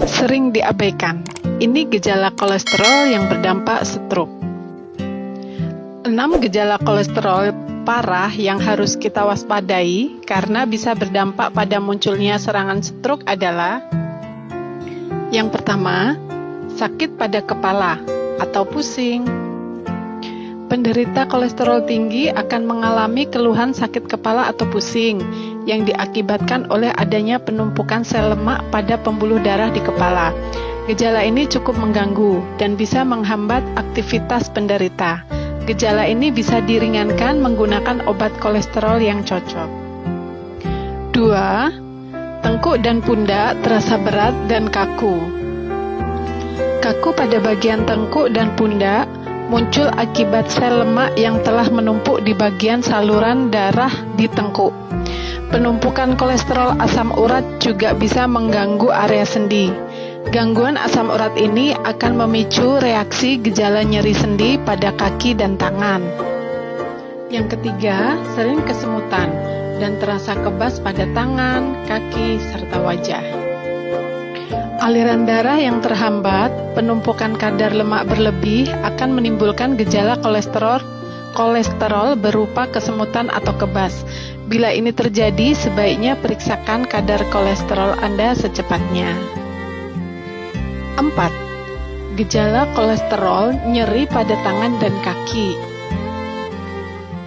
sering diabaikan. Ini gejala kolesterol yang berdampak stroke. 6 gejala kolesterol parah yang harus kita waspadai karena bisa berdampak pada munculnya serangan stroke adalah: yang pertama, sakit pada kepala atau pusing. Penderita kolesterol tinggi akan mengalami keluhan sakit kepala atau pusing yang diakibatkan oleh adanya penumpukan sel lemak pada pembuluh darah di kepala. Gejala ini cukup mengganggu dan bisa menghambat aktivitas penderita. Gejala ini bisa diringankan menggunakan obat kolesterol yang cocok. 2. Tengkuk dan pundak terasa berat dan kaku. Kaku pada bagian tengkuk dan pundak muncul akibat sel lemak yang telah menumpuk di bagian saluran darah di tengkuk. Penumpukan kolesterol asam urat juga bisa mengganggu area sendi. Gangguan asam urat ini akan memicu reaksi gejala nyeri sendi pada kaki dan tangan. Yang ketiga, sering kesemutan dan terasa kebas pada tangan, kaki, serta wajah. Aliran darah yang terhambat, penumpukan kadar lemak berlebih akan menimbulkan gejala kolesterol berupa kesemutan atau kebas. Bila ini terjadi, sebaiknya periksakan kadar kolesterol Anda secepatnya. 4. Gejala kolesterol nyeri pada tangan dan kaki.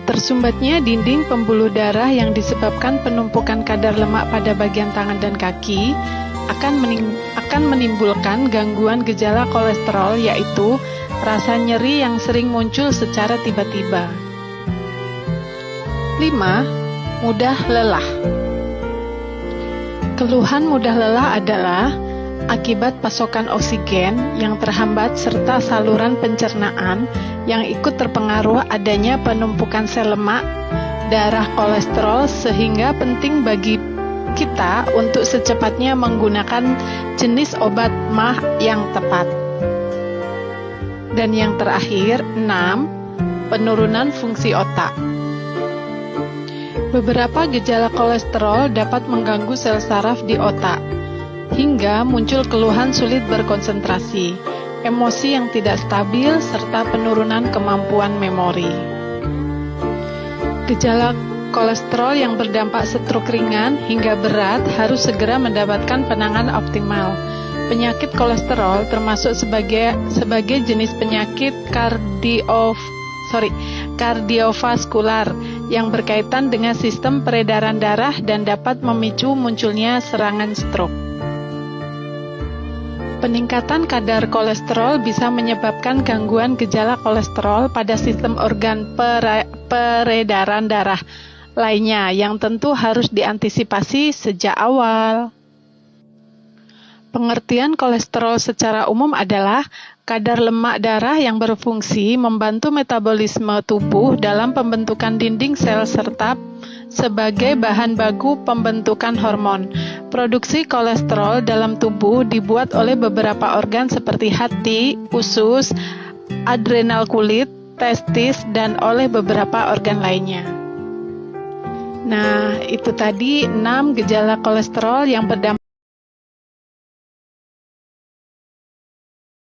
Tersumbatnya dinding pembuluh darah yang disebabkan penumpukan kadar lemak pada bagian tangan dan kaki akan menimbulkan gangguan gejala kolesterol, yaitu rasa nyeri yang sering muncul secara tiba-tiba. 5. Mudah lelah. Keluhan mudah lelah adalah akibat pasokan oksigen yang terhambat serta saluran pencernaan yang ikut terpengaruh adanya penumpukan sel lemak darah kolesterol, sehingga penting bagi kita untuk secepatnya menggunakan jenis obat MAH yang tepat. Dan yang terakhir, 6. Penurunan fungsi otak. Beberapa gejala kolesterol dapat mengganggu sel saraf di otak, hingga muncul keluhan sulit berkonsentrasi, emosi yang tidak stabil, serta penurunan kemampuan memori. Gejala kolesterol yang berdampak stroke ringan hingga berat harus segera mendapatkan penanganan optimal. Penyakit kolesterol termasuk sebagai jenis penyakit kardiovaskular yang berkaitan dengan sistem peredaran darah dan dapat memicu munculnya serangan stroke. Peningkatan kadar kolesterol bisa menyebabkan gangguan gejala kolesterol pada sistem organ peredaran darah lainnya yang tentu harus diantisipasi sejak awal. Pengertian kolesterol secara umum adalah kadar lemak darah yang berfungsi membantu metabolisme tubuh dalam pembentukan dinding sel serta sebagai bahan baku pembentukan hormon. Produksi kolesterol dalam tubuh dibuat oleh beberapa organ seperti hati, usus, adrenal kulit, testis, dan oleh beberapa organ lainnya. Nah, itu tadi 6 gejala kolesterol yang berdampak